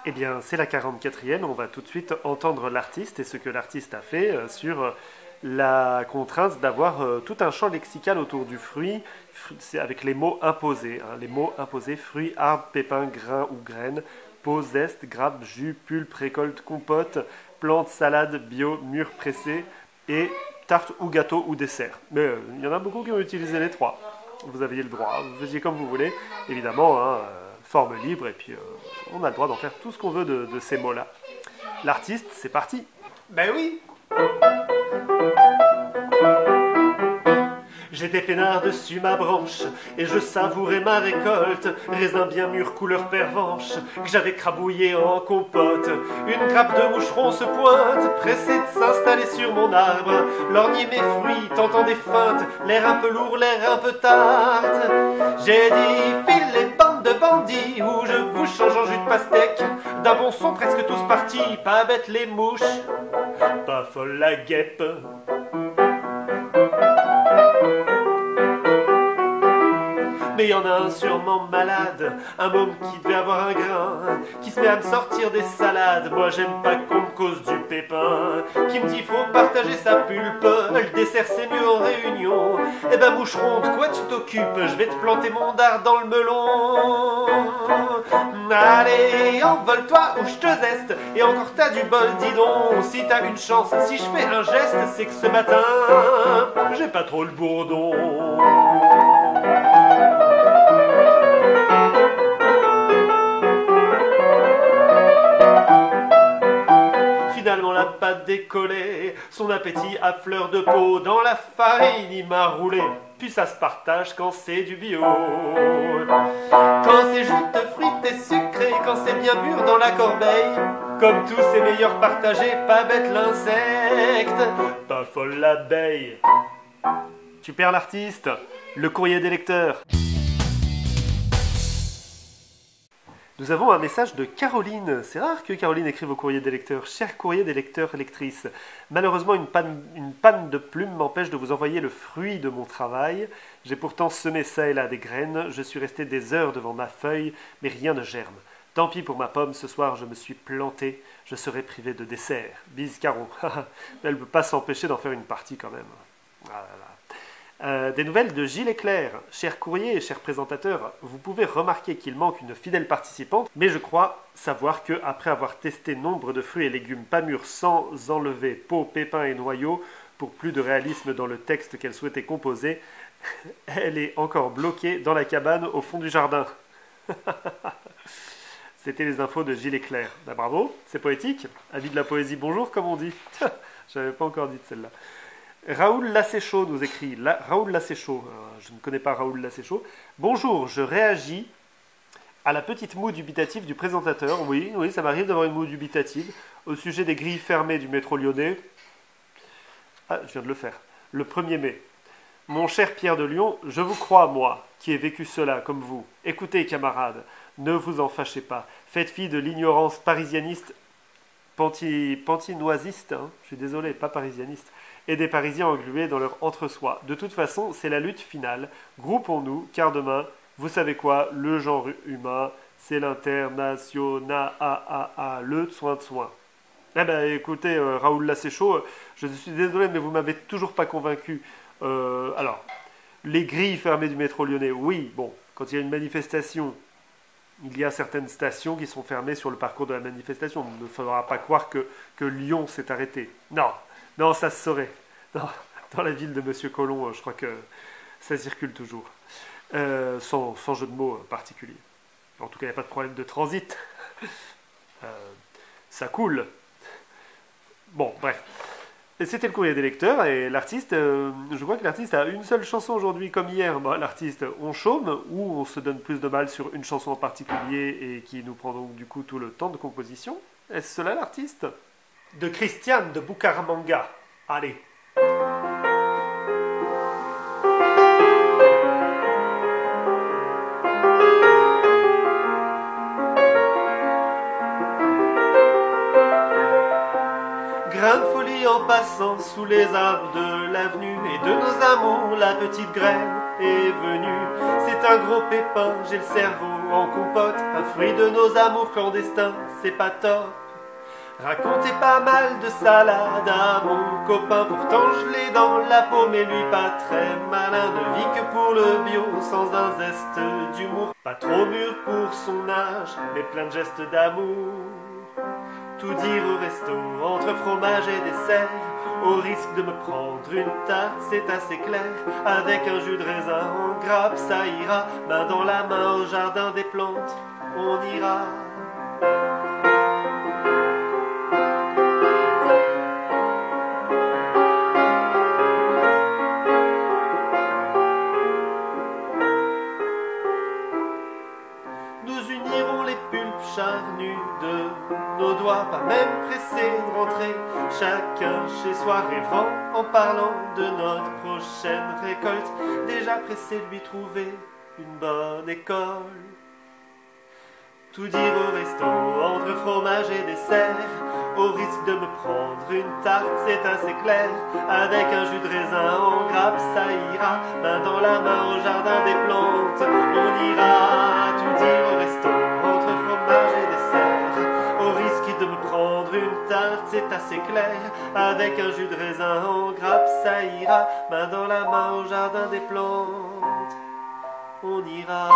Eh bien, c'est la 44e, on va tout de suite entendre l'artiste et ce que l'artiste a fait sur la contrainte d'avoir tout un champ lexical autour du fruit, c'est avec les mots imposés. Les mots imposés, fruits, arbre, pépin, grain ou graine, peau, zeste, grappe, jus, pulpe, récolte, compote, plante, salade, bio, mûr, pressé et tarte ou gâteau ou dessert. Mais il y en a beaucoup qui ont utilisé les trois. Vous aviez le droit, vous faisiez comme vous voulez, évidemment, forme libre, et puis on a le droit d'en faire tout ce qu'on veut de ces mots-là. L'artiste, c'est parti. Ben oui. J'étais peinard dessus ma branche, et je savourais ma récolte, raisin bien mûr couleur pervenche, que j'avais crabouillé en compote. Une grappe de moucheron se pointe, pressée de s'installer sur mon arbre, lorgner mes fruits, tentant des feintes, l'air un peu lourd, l'air un peu tarte. J'ai dit, file les bandes de bandits, ou je vous change en jus de pastèque, d'un bon son presque tous partis, pas bêtes les mouches, pas folle la guêpe. Mais y en a un sûrement malade, un môme qui devait avoir un grain, qui se met à me sortir des salades. Moi j'aime pas qu'on me cause du pépin, qui me dit faut partager sa pulpe, le dessert c'est mieux en réunion. Eh ben moucheron, de quoi tu t'occupes? Je vais te planter mon dard dans le melon. Allez, envole-toi ou je te zeste, et encore t'as du bol, dis donc. Si t'as une chance, si je fais un geste, c'est que ce matin, j'ai pas trop le bourdon. Finalement la pâte décollée, son appétit à fleur de peau, dans la farine il m'a roulé, puis ça se partage quand c'est du bio. Quand c'est juste fruité sucré, quand c'est bien mûr dans la corbeille, comme tous c'est meilleur partagé, pas bête l'insecte, pas folle l'abeille. Tu perds l'artiste, le courrier des lecteurs. Nous avons un message de Caroline. C'est rare que Caroline écrive au courrier des lecteurs. Cher courrier des lecteurs lectrices, malheureusement une panne de plume m'empêche de vous envoyer le fruit de mon travail. J'ai pourtant semé ça et là des graines. Je suis resté des heures devant ma feuille, mais rien ne germe. Tant pis pour ma pomme, ce soir je me suis planté. Je serai privé de dessert. Bise Caro. Elle ne peut pas s'empêcher d'en faire une partie quand même. Ah là là. Des nouvelles de Gilles Éclair. Cher courrier et cher présentateur, vous pouvez remarquer qu'il manque une fidèle participante, mais je crois savoir que, après avoir testé nombre de fruits et légumes pas mûrs sans enlever peau, pépins et noyaux, pour plus de réalisme dans le texte qu'elle souhaitait composer, elle est encore bloquée dans la cabane au fond du jardin. C'était les infos de Gilles Éclair. Bah, bravo, c'est poétique. Avis de la poésie, bonjour comme on dit. J'avais pas encore dit de celle-là. Raoul Lacéchaud nous écrit. Raoul Lacéchaud, je ne connais pas Raoul Lacéchaud. Bonjour, je réagis à la petite moue dubitative du présentateur. Oui, ça m'arrive d'avoir une moue dubitative au sujet des grilles fermées du métro lyonnais. Ah, je viens de le faire. Le 1er mai. Mon cher Pierre de Lyon, je vous crois, moi, qui ai vécu cela comme vous. Écoutez, camarades, ne vous en fâchez pas. Faites fi de l'ignorance parisianiste, pantinoisiste, je suis désolé, pas parisianiste, et des Parisiens englués dans leur entre-soi. De toute façon, c'est la lutte finale. Groupons-nous, car demain, vous savez quoi, le genre humain, c'est l'international, le soin de soin. Eh ben, écoutez, Raoul Lacéchaud, je suis désolé, mais vous m'avez toujours pas convaincu. Alors, les grilles fermées du métro lyonnais, oui, bon, quand il y a une manifestation, il y a certaines stations qui sont fermées sur le parcours de la manifestation. Il ne faudra pas croire que Lyon s'est arrêté. Non, ça se saurait. Non, dans la ville de Monsieur Colomb, je crois que ça circule toujours. Sans jeu de mots particulier. En tout cas, il n'y a pas de problème de transit. Ça coule. Bon, bref. Et c'était le courrier des lecteurs et l'artiste, je crois que l'artiste a une seule chanson aujourd'hui comme hier. Bon, l'artiste, on chôme ou on se donne plus de mal sur une chanson en particulier et qui nous prend donc du coup tout le temps de composition. Est-ce cela l'artiste? De Christiane de Bucaramanga. Allez. Grain de folie en passant sous les arbres de l'avenue Et de nos amours, la petite graine est venue. C'est un gros pépin, j'ai le cerveau en compote. Un fruit de nos amours clandestins, c'est pas top. Racontez pas mal de salade à mon copain. Pourtant je l'ai dans la peau, mais lui pas très malin. Ne vit que pour le bio, sans un zeste d'humour. Pas trop mûr pour son âge, mais plein de gestes d'amour. Tout dire au resto, entre fromage et dessert. Au risque de me prendre une tarte, c'est assez clair. Avec un jus de raisin en grappe, ça ira. Main dans la main au jardin des plantes, on ira. Nous unirons les pulpes charnues de nos doigts, pas même pressés de rentrer, chacun chez soi rêvant en parlant de notre prochaine récolte, déjà pressé de lui trouver une bonne école. Tout dire au resto, entre fromage et dessert, au risque de me prendre une tarte, c'est assez clair. Avec un jus de raisin en grappe, ça ira. Main dans la main au jardin des plantes, on ira. Tout dire au resto, entre fromage et dessert, au risque de me prendre une tarte, c'est assez clair. Avec un jus de raisin en grappe, ça ira. Main dans la main au jardin des plantes, on ira.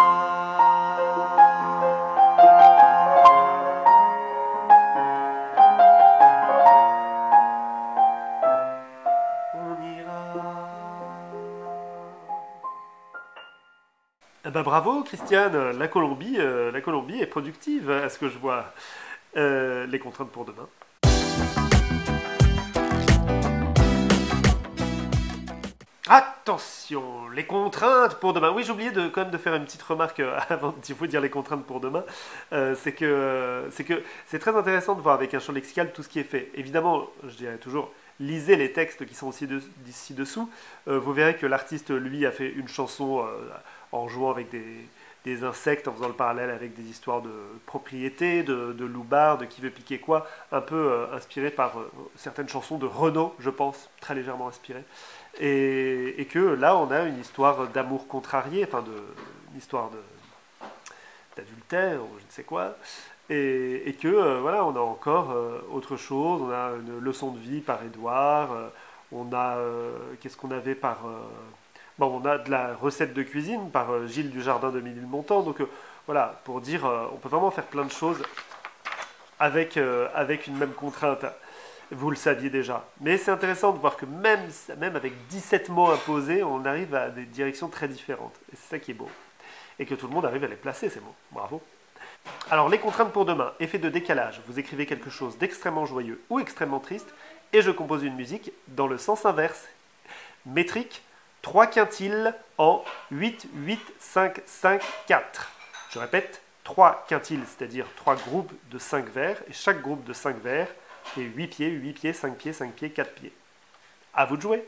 Ben bravo Christiane, la Colombie est productive à ce que je vois. Les contraintes pour demain. Attention, les contraintes pour demain. Oui, j'ai oublié quand même de faire une petite remarque avant de vous dire les contraintes pour demain. C'est que c'est très intéressant de voir avec un champ lexical tout ce qui est fait. Évidemment, je dirais toujours, lisez les textes qui sont aussi ci-dessous. Vous verrez que l'artiste, lui, a fait une chanson en jouant avec des insectes, en faisant le parallèle avec des histoires de propriété, de loupards, de qui veut piquer quoi, un peu inspiré par certaines chansons de Renaud, je pense, très légèrement inspiré. Et que là, on a une histoire d'amour contrarié, enfin, une histoire d'adultère, ou je ne sais quoi, et que, voilà, on a encore autre chose, on a une leçon de vie par Édouard, on a, qu'est-ce qu'on avait par... Bon, on a de la recette de cuisine par Gilles du Jardin de Ménilmontant, donc voilà, pour dire, on peut vraiment faire plein de choses avec une même contrainte. Vous le saviez déjà. Mais c'est intéressant de voir que même avec 17 mots imposés, on arrive à des directions très différentes. Et c'est ça qui est beau. Et que tout le monde arrive à les placer, ces mots. Bravo. Alors, les contraintes pour demain. Effet de décalage. Vous écrivez quelque chose d'extrêmement joyeux ou extrêmement triste, et je compose une musique dans le sens inverse. Métrique, 3 quintiles en 8, 8, 5, 5, 4. Je répète, 3 quintiles, c'est-à-dire 3 groupes de 5 vers, et chaque groupe de 5 vers fait 8 pieds, 5 pieds, 5 pieds, 4 pieds. À vous de jouer!